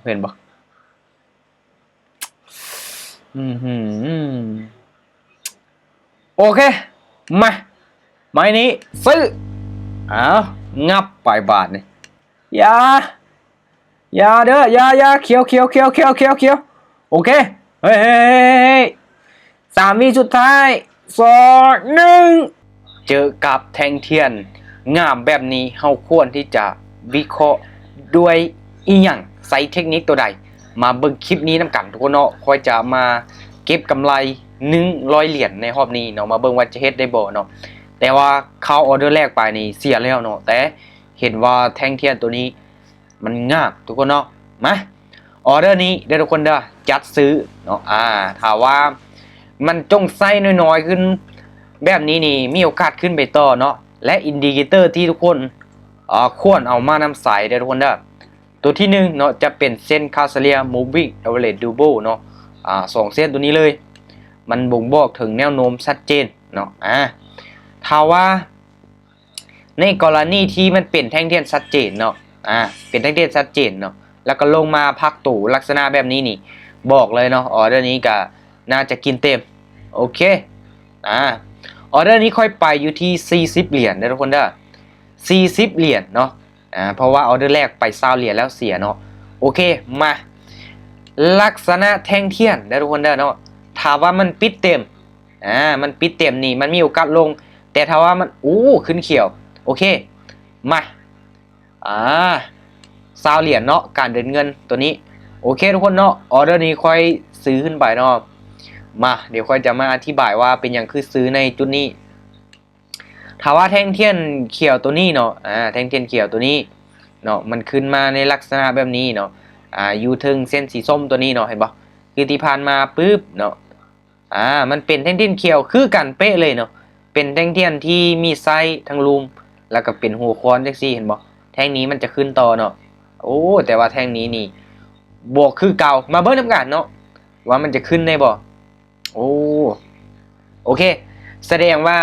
เห็นปะโอเคมาไม้นี้ซื้อเอางับไปบาทนี่ยาเด้อยาเขียวโอเคเฮ้ย3 วิสุดท้าย2 1เจอกับแทงเทียนงามแบบนี้เฮาควรที่จะวิเคราะห์ด้วยอีหยังใส่เทคนิคตัวใดมาเบิ่งคลิปนี้นำกันทุกคนเนาะค่อยจะมาเก็บกำไร100 เหรียญในรอบนี้เนาะมาเบิ่งว่าจะเฮ็ดได้บ่เนาะแต่ว่าเข้าออเดอร์แรกไปนี่เสียแล้วเนาะแต่เห็นว่าแทงเทียนตัวนี้มันงามทุกคนเนาะมาออเดอร์นี้ได้ทุกคนเด้อจัดซื้อเนาะถ้าว่ามันจงไส้น้อยๆขึ้นแบบนี้นี่มีโอกาสขึ้นไปต่อเนาะและอินดิเคเตอร์ที่ทุกคนควรเอามานำใส่ได้ทุกคนเด้อตัวที่1เนาะจะเป็นเส้นคาซาเลีย moving average double เนาะ2 เส้นตัวนี้เลยมันบ่งบอกถึงแนวโน้มชัดเจนเนาะถ้าว่าในกรณีที่มันเป็นแท่งเทียนชัดเจนเนาะเป็นแท่งเทียนชัดเจนเนาะแล้วก็ลงมาพักตู่ลักษณะแบบนี้นี่บอกเลยเนาะออเดอร์นี้ก็น่าจะกินเต็มโอเคออเดอร์นี้ค่อยไปอยู่ที่40 เหรียญนะทุกคนเด้อ40 เหรียญเนาะเพราะว่าออเดอร์แรกไป20 เหรียญแล้วเสียเนาะโอเคมาลักษณะแท่งเทียนนะทุกคนเด้อเนาะถ้าว่ามันปิดเต็มมันปิดเต็มนี่มันมีโอกาสลงแต่ถ้าว่ามันขึ้นเขียวโอเคมา20 เหรียญเนาะการเดินเงินตัวนี้โอเคทุกคนเนาะออเดอร์นี้ค่อยซื้อขึ้นไปเนาะมาเดี๋ยวค่อยจะมาอธิบายว่าเป็นอย่างคือซื้อในจุดนี้ถ้าว่าแท่งเทียนเขียวตัวนี้เนาะแท่งเทียนเขียวตัวนี้เนาะมันขึ้นมาในลักษณะแบบนี้เนาะอยู่ถึงเส้นสีส้มตัวนี้เนาะเห็นปะคือที่ผ่านมาปุ๊บเนาะมันเป็นแท่งเทียนเขียวคือกันเป๊ะเลยเนาะเป็นแท่งเทียนที่มีไซส์ทั้งรูมแล้วก็เป็นหัวค้อนจังซี่เห็นปะแท่งนี้มันจะขึ้นต่อเนาะแต่ว่าแท่งนี้นี่บวกคือเก่ามาเบิ้ลน้ำกันเนาะว่ามันจะขึ้นได้บ่โอเคแสดงว่า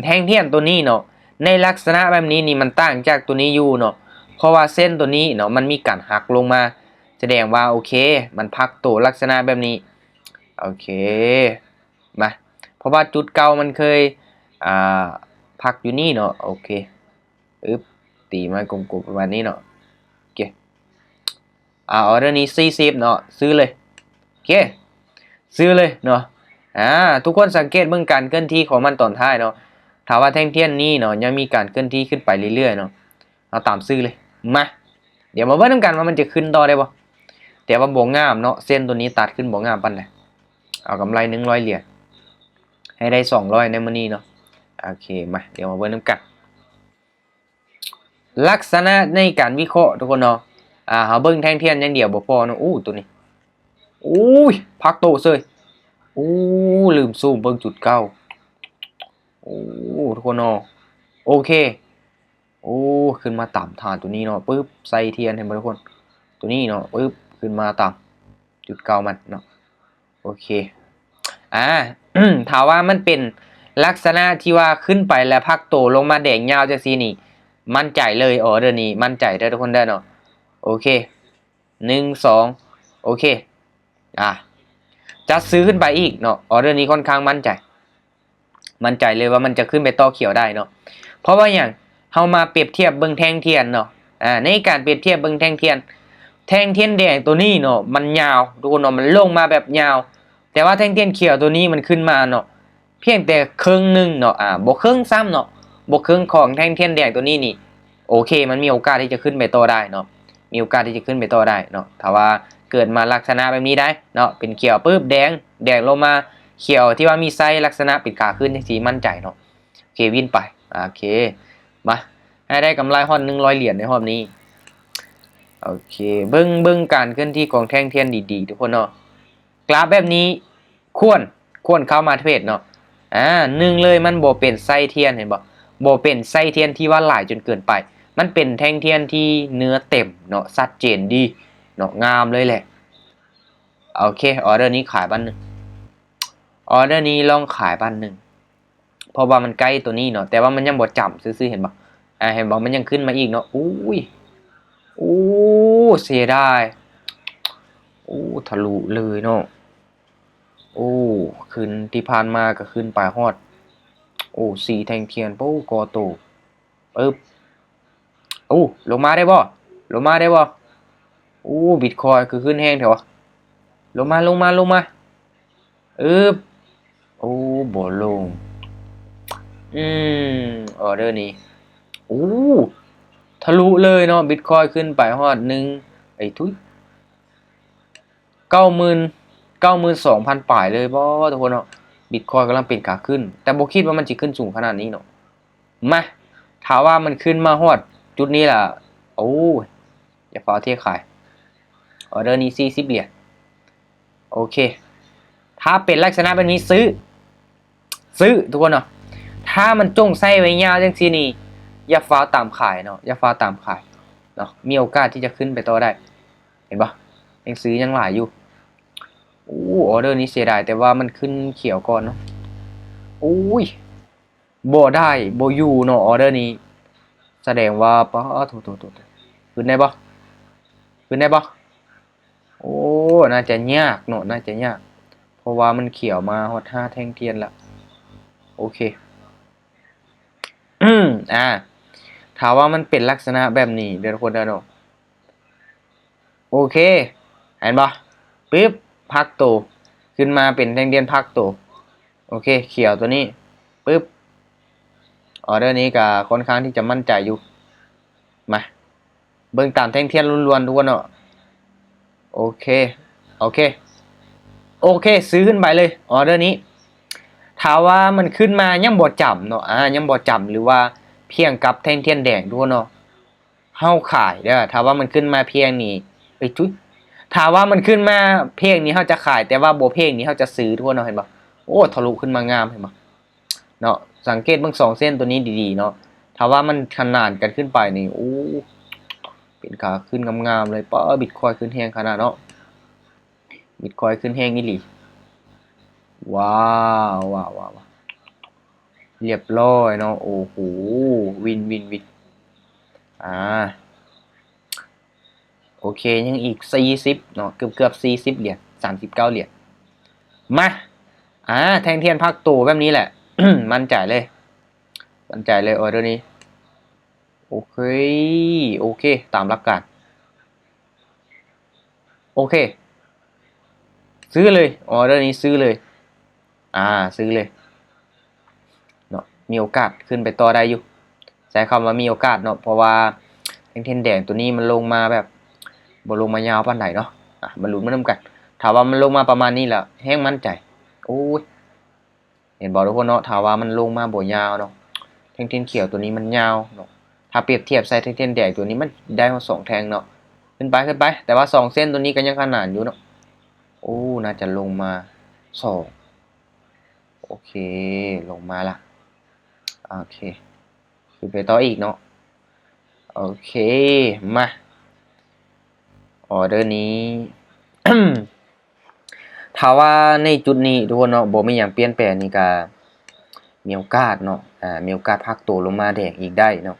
แท่งเทียนตัวนี้เนาะในลักษณะแบบนี้นี่มันต่างจากตัวนี้อยู่เนาะเพราะว่าเส้นตัวนี้เนาะมันมีการหักลงมาแสดงว่าโอเคมันพักตัวลักษณะแบบนี้โอเคมาเพราะว่าจุดเก่ามันเคยพักอยู่นี่เนาะโอเคตีมากลมๆประมาณนี้เนาะโอเคออเดอร์นี้40เนาะซื้อเลยโอเคซื้อเลยเนาะทุกคนสังเกตเบื้องการเคลื่อนที่ของมันตอนท้ายเนาะถ้าว่าแท่งเทียนนี้เนาะยังมีการเคลื่อนที่ขึ้นไปเรื่อยๆเนาะเอาตามซื้อเลยมาเดี๋ยวมาเบิ่งกันว่ามันจะขึ้นต่อได้บ่แต่ว่าบ่งามเนาะเส้นตัวนี้ตัดขึ้นบ่งามปานใดเอากำไร100 เหรียญให้ได้200ในมื้อนี้เนาะโอเคมาเดี๋ยวมาเบิ่งกันลักษณะในการวิเคราะห์ทุกคนเนาะเฮาเบิ่งแท่งเทียนอย่างเดียวบ่พอเนาะตัวนี้พักโตเซยลืมซูมเบิ่งจุดเก้าทุกคนเนาะโอเคขึ้นมาต่ำฐานตัวนี้เนาะปึ๊บใส่เทียนให้ทุกคนตัวนี้เนาะปึ๊บขึ้นมาต่ำจุดเก้ามันเนาะโอเคถามว่ามันเป็นลักษณะที่ว่าขึ้นไปแล้วพักโตลงมาแดงยาวจังซี่นี่มั่นใจเลยเดี๋ยวนี้มั่นใจได้ทุกคนได้เนาะโอเค1 2โอเคจะซื้อขึ้นไปอีกเนาะออเดอร์นี้ค่อนข้างมั่นใจเลยว่ามันจะขึ้นไปต่อเขียวได้เนาะเพราะว่าอย่างเฮามาเปรียบเทียบเบิ่งแท่งเทียนเนาะในการเปรียบเทียบเบิ่งแท่งเทียนแดงตัวนี้เนาะมันยาวทุกคนเนาะมันลงมาแบบยาวแต่ว่าแท่งเทียนเขียวตัวนี้มันขึ้นมาเนาะเพียงแต่ครึ่งนึงเนาะบ่ครึ่งซ้ำเนาะบ่ครึ่งของแท่งเทียนแดงตัวนี้นี่โอเคมันมีโอกาสที่จะขึ้นไปต่อได้เนาะมีโอกาสที่จะขึ้นไปต่อได้เนาะถ้าว่าเกิดมาลักษณะแบบนี้ได้เนาะเป็นเขียวปุ๊บแดงลงมาเขียวที่ว่ามีไซส์ลักษณะปิดขาขึ้นที่สีมั่นใจเนาะโอเควินไปโอเคมาให้ได้กำไรฮอด100 เหรียญในรอบนี้โอเคเบิ้งการเคลื่อนที่ของแท่งเทียนดีๆทุกคนเนาะกราฟแบบนี้ควรเข้ามาเทรดเนาะหนึ่งเลยมันบ่เป็นไส้เทียนเห็นบ่เป็นไส้เทียนที่ว่าหลายจนเกินไปมันเป็นแท่งเทียนที่เนื้อเต็มเนาะชัดเจนดีเนาะงามเลยแหละโอเคออเดอร์นี้ขายบ้านหนึ่งออเดอร์นี้ลองขายบ้านหนึ่งเพราะว่ามันใกล้ตัวนี้เนาะแต่ว่ามันยังบ่จำซื้อเห็นบ่เห็นบ่มันยังขึ้นมาอีกเนาะ โอ้เสียดายโอ้ทะลุเลยเนาะโอ้ขึ้นที่ผ่านมาก็ขึ้นไปฮอดโอ้4แท่งเทียนโป้กอโตปึ๊บโอ้ลงมาได้บ่ลงมาได้บ่โอ้บิตคอยคือขึ้นแห้งแถวะลงมาอึบโอ้บ่ลงอืมออเดอร์นี้โอ้ทะลุเลยเนาะบิตคอยขึ้นไปฮอดหนึ่งไอ้ทุย92,000ปลายเลยบ่ทุกคนเนาะบิตคอยกำลังเป็นขาขึ้นแต่บ่คิดว่ามันจะขึ้นสูงขนาดนี้เนาะมาถามว่ามันขึ้นมาฮอดจุดนี้ล่ะโอ้อย่าฟ้าเทขายออเดอร์นี้40 เหรียญโอเคถ้าเป็นลักษณะแบบนี้ซื้อทุกคนเนาะถ้ามันจงไส้ไว้ยาวจังซี่นี่อย่าฟ้าตามขายเนาะอย่าฟ้าตามขายเนาะมีโอกาสที่จะขึ้นไปต่อได้เห็นปะยังซื้อยังหลายอยู่โอ้ออเดอร์นี้เสียดายแต่ว่ามันขึ้นเขียวก่อนเนาะโอ้ยบ่ได้บ่อยู่เนาะออเดอร์นี้แสดงว่าป้าโถขึ้นได้ปะขึ้นได้ปะโอ้น่าจะยากเนาะน่าจะยากเพราะว่ามันเขียวมาฮอด5แท่งเทียนละโอเคถามว่ามันเป็นลักษณะแบบนี้เดี๋ยวทุกคนเนาะโอเคเห็นปะปึ๊บพักตัวขึ้นมาเป็นแท่งเทียนพักตัวโอเคเขียวตัวนี้ปึ๊บออเดอร์นี้ก็ค่อนข้างที่จะมั่นใจอยู่มาเบิ่งตามแท่งเทียนล้วนๆทุกคนเนาะโอเคซื้อขึ้นไปเลยออเดอร์นี้ถามว่ามันขึ้นมายังบ่จำเนาะยังบ่จำหรือว่าเพียงกับแท่งเทียนแดงทุกคนเนาะเฮาขายเด้อถามว่ามันขึ้นมาเพียงนี้ไอ้จุ๊ยถามว่ามันขึ้นมาเพียงนี้เฮาจะขายแต่ว่าบ่เพียงนี้เฮาจะซื้อทุกคนเนาะเห็นบ่โอ้ทะลุขึ้นมางามเห็นบ่เนาะสังเกตเบิ่ง2เส้นตัวนี้ดีๆเนาะถ้าว่ามันขนานกันขึ้นไปนี่โอ้เป็นขาขึ้นงามๆเลยป้าบิตคอยขึ้นแฮงขนาดเนาะบิตคอยขึ้นแฮงอีหลีว้าวเรียบร้อยเนาะโอ้โหวินโอเคยังอีก40เนาะเกือบ40 เหรียญ39 เหรียญมาแทงเทียนพักตัวแบบนี้แหละ มั่นใจเลยออเดอร์นี้โอเคตามหลักการโอเคซื้อเลยออเดอร์นี้ซื้อเลยซื้อเลยเนาะมีโอกาสขึ้นไปต่อได้อยู่ใช้คำว่ามีโอกาสเนาะเพราะว่าแทงเทียนแดงตัวนี้มันลงมาแบบบ่ลงมายาวปานใดเนาะมันลุ้นมานำกันถามว่ามันลงมาประมาณนี้แหละแห้งมั่นใจโอ้ยเห็นบอกทุกคนเนาะถามว่ามันลงมาบ่ยาวเนาะแทงเทียนเขียวตัวนี้มันยาวเนาะถ้าเปรียบเทียบใส่แทงเทียนแดงตัวนี้มันได้มา2แทงเนาะขึ้นไปแต่ว่า2เส้นตัวนี้ก็ยังขนาดอยู่เนาะโอ้น่าจะลงมา2โอเคลงมาละโอเคขึ้นไปต่ออีกเนาะโอเคมาออเดอร์นี้ ถ้าว่าในจุดนี้ทุกคนเนาะบ่มีหยังเปลี่ยนแปลงนี่ก็มีโอกาสเนาะมีโอกาสพักตัวลงมาแดงอีกได้เนาะ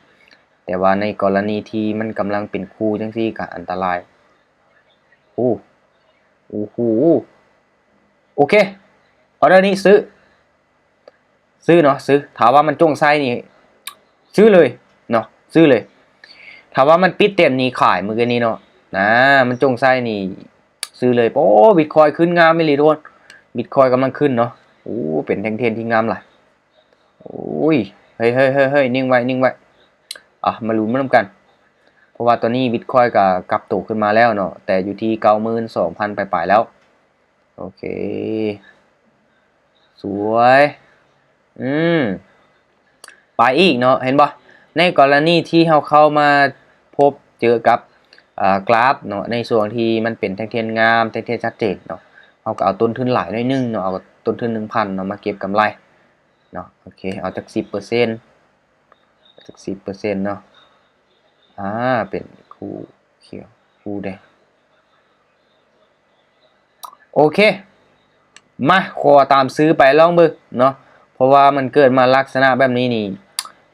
แต่ว่าในกรณีที่มันกำลังเป็นคู่จังซี่ก็อันตรายโอ้โหโอเคออเดอร์นี้ซื้อเนาะซื้อถามว่ามันจงไส้นี่ซื้อเลยเนาะซื้อเลยถามว่ามันปิดเต็มนี่ขายมื้อนี้เนาะมันจงไส้นี่ซื้อเลยโอ้บิตคอยขึ้นงามไม่เลยทุกคนบิตคอยกำลังขึ้นเนาะโอ้เป็นแท่งเทียนที่งามหลายโอ้ยเฮ้ยนิ่งไว้มาลุ้นมาร่วมกันเพราะว่าตอนนี้บิตคอยกับกลับตัวขึ้นมาแล้วเนาะแต่อยู่ที่ 92,000 ปลายๆแล้วโอเคสวยไปอีกเนาะเห็นบ่ในกรณีที่เราเข้ามาพบเจอกับกราฟเนาะในส่วนที่มันเป็นแท่งเทียนงามแท่งเทียนชัดเจนเนาะเราก็เอาต้นทุนหลายหน่อยนึงเนาะเอาต้นทุน 1,000 เนาะมาเก็บกำไรเนาะโอเคเอาจาก 10% จาก 10% เนาะเป็นคู่เขียวคู่แดงโอเคมาขอตามซื้อไปลองเบิ่งเนาะเพราะว่ามันเกิดมาลักษณะแบบนี้นี่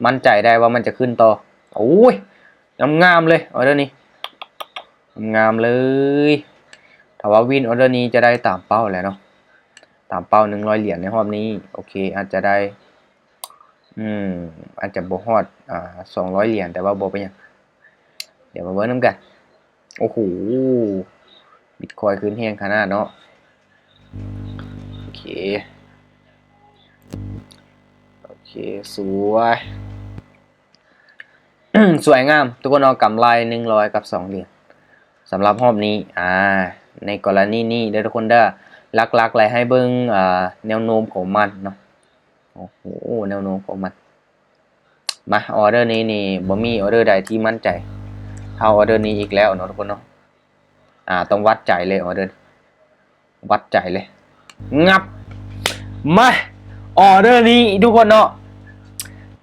มั่นใจได้ว่ามันจะขึ้นต่อโอ้ยงามๆเลยเอาเดี๋ยวนี้ งามเลยถ้าว่าวินออเดอร์นี้จะได้ตามเป้าแล้วเนาะตามเป้า100เหรียญในรอบนี้โอเคอาจจะได้อาจจะบ่ฮอด200เหรียญแต่ว่าบ่เป็นหยังเดี๋ยวมาเบิ่งนำกันโอ้โหบิตคอยน์ขึ้นแฮงขนาดเนาะโอเคสวย สวยงามทุกคนเอากำไร100กับ2เหรียญสำหรับรอบนี้ในกรณีนี้เด้อทุกคนเด้อลักๆเลยให้เบิ่งแนวโน้มของมันเนาะโอ้โหแนวโน้มของมันมาออเดอร์นี้นี่บ่มีออเดอร์ใดที่มั่นใจเท่าออเดอร์นี้อีกแล้วเนาะทุกคนเนาะต้องวัดใจเลยออเดอร์วัดใจเลยงับมาออเดอร์นี้ทุกคนเนาะ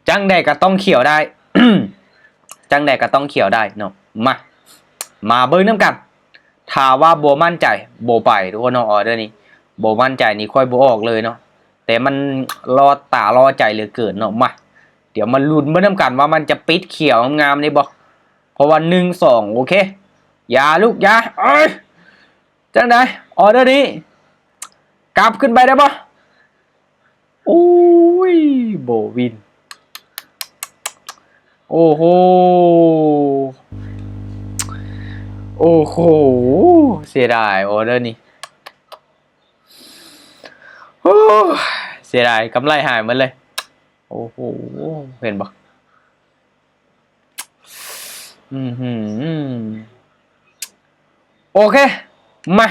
จังใดก็ต้องเขียวได้ จังใดก็ต้องเขียวได้เนาะมาเบิ่งน้ำกันถ้าว่าบ่มั่นใจบ่ไปทุกคนเนาะออเดอร์นี้บ่มั่นใจนี่ค่อยบ่ออกเลยเนาะแต่มันรอตารอใจเหลือเกินเนาะมาเดี๋ยวมาลุ้นเบิ่งน้ำกันว่ามันจะปิดเขียวงามนี่บ่เพราะว่า1 2โอเคอย่าลูกอย่าจังใดออเดอร์นี้กลับขึ้นไปได้บ่โอ้ยโบวินโอ้โหเสียดายออเดอร์นี้เสียดายกำไรหายหมดเลยโอ้โหเห็นปะโอเคมา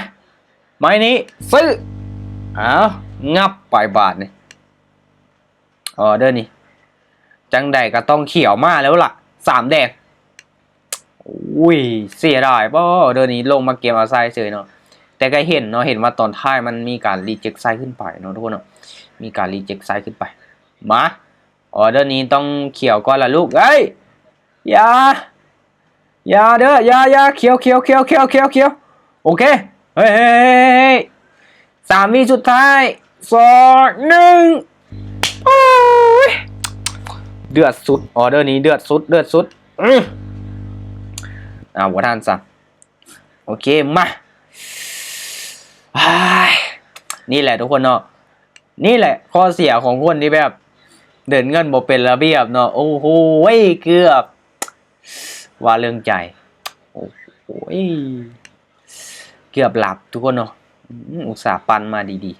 ไม้นี้ซื้องับปลายบาทนี่ออเดอร์นี้จังใดก็ต้องเขียวมาแล้วล่ะ3 แดงอุ้ยเสียดายป่ะเดือนนี้ลงมาเกมเอาไซเฉยเนาะแต่ก็เห็นเนาะเห็นว่าตอนท้ายมันมีการรีเจ็คไซขึ้นไปเนาะทุกคนเนาะมีการรีเจ็คไซขึ้นไปมาออเดอร์นี้ต้องเขียวก่อนละลูกเอ้ยอย่าเด้ออย่าเขียวโอเคเฮ้ย3 วิสุดท้าย2 1โอ้ยเดือดสุดออเดอร์นี้เดือดสุดหัวท่านสั่งโอเคมานี่แหละทุกคนเนาะนี่แหละข้อเสียของคนที่แบบเดินเงินบ่เป็นระเบียบเนาะโอ้โหเกือบว่าเรื่องใจโอ้โหเกือบหลับทุกคนเนาะอุตส่าห์ปันมาดี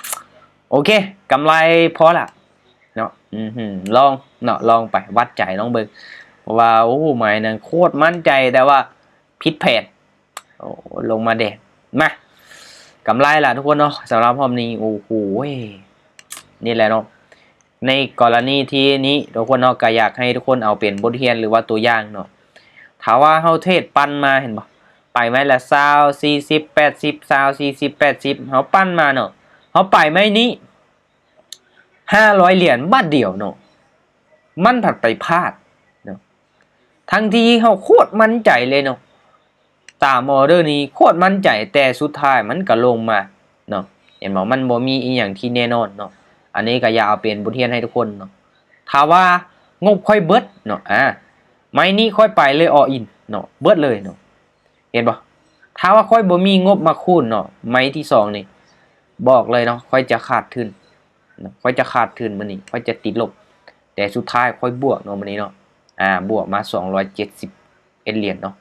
ๆโอเคกำไรพอละเนาะลองไปวัดใจน้องเบิงว่าโอ้หมายนั้นโคตรมั่นใจแต่ว่าผิดแผนลงมาเด็ดมากำไรล่ะทุกคนเนาะสำหรับรอบนี้โอ้โหนี่แหละเนาะในกรณีที่นี้ทุกคนเนาะก็อยากให้ทุกคนเอาเป็นบทเรียนหรือว่าตัวอย่างเนาะถ้าว่าเฮาเทศปั้นมาเห็นบ่ไปไหมละ20 40 80 20 40 80เฮาปั้นมาเนาะเฮาไปไหมนี้500เหรียญบาทเดียวเนาะมันผัดไปพลาดทั้งที่เขาโคตรมั่นใจเลยเนาะตามออเดอร์นี้โคตรมั่นใจแต่สุดท้ายมันก็ลงมาเนาะเห็นบอกมันบ่มีอีหยังที่แน่นอนเนาะอันนี้ก็อย่าเอาเป็นบทเรียนให้ทุกคนเนาะถ้าว่างบค่อยเบิดเนาะไม้นี้ค่อยไปเลยออินเนาะเบิดเลยเนาะเห็นบ่ถ้าว่าค่อยบ่มีงบมาคูณเนาะไม้ที่2นี่บอกเลยเนาะค่อยจะขาดทุนค่อยจะขาดทุนมื้อนี้ค่อยจะติดลบแต่สุดท้ายค่อยบวกเนาะมื้อนี้เนาะบวกมา270เหรียญเนาะ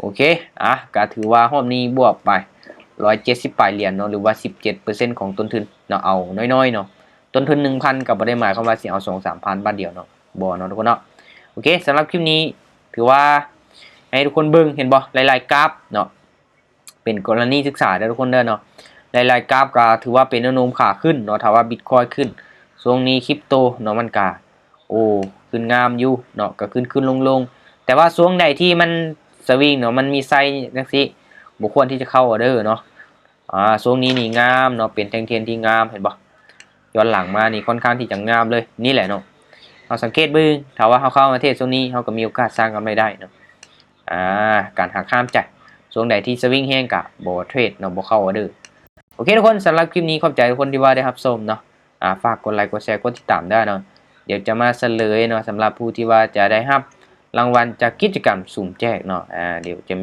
โอเคก็ถือว่ารอบนี้บวกไป170เหรียญเนาะหรือว่า 17% ของต้นทุนเนาะเอาน้อยๆเนาะต้นทุน 1,000 ก็บ่ได้หมายความว่าสิเอา 2-3,000 บาทเดียวเนาะบ่เนาะทุกคนเนาะโอเคสำหรับคลิปนี้ถือว่าให้ทุกคนเบิ่งเห็นบ่หลายๆกราฟเนาะเป็นกรณีศึกษาเด้อทุกคนเด้อเนาะหลายๆกราฟก็ถือว่าเป็นแนวโน้มขาขึ้นเนาะถ้าว่า Bitcoin ขึ้นช่วงนี้คริปโตเนาะมันก็ขึ้นงามอยู่เนาะก็ขึ้นลงแต่ว่าช่วงใดที่มันสวิงเนาะมันมีไซส์จังซี่บ่ควรที่จะเข้าออเดอร์เนาะช่วงนี้นี่งามเนาะเป็นแท่งเทียนที่งามเห็นบ่ย้อนหลังมานี่ค่อนข้างที่จะงามเลยนี่แหละเนาะเราสังเกตเบิ่งถ้าว่าเข้าประเทศช่วงนี้เราก็มีโอกาสสร้างกำไรได้เนาะการหักข้ามจ่ายช่วงใดที่สวิงแห้งก็บ่เทรดเนาะบ่เข้าออเดอร์โอเคทุกคนสำหรับคลิปนี้ขอบใจทุกคนที่ว่าได้รับชมเนาะฝากกดไลค์กดแชร์กดติดตามได้เนาะเดี๋ยวจะมาเฉลยเนาะสำหรับผู้ที่ว่าจะได้รับรางวัลจากกิจกรรมสุ่มแจกเนาะเดี๋ยวจะ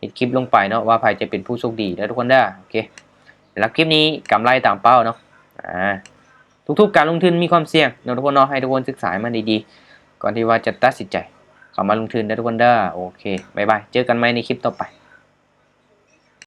ดคลิปลงไปเนาะว่าใครจะเป็นผู้โชคดีนะทุกคนได้โอเคสำหรับคลิปนี้กำไรตามเป้าเนาะทุกๆการลงทุนมีความเสี่ยงนะทุกคนเนาะให้ทุกคนศึกษามันดีๆก่อนที่ว่าจะตัดสินใจเข้ามาลงทุนนะทุกคนได้โอเคบ๊ายบายเจอกันใหม่ในคลิปต่อไป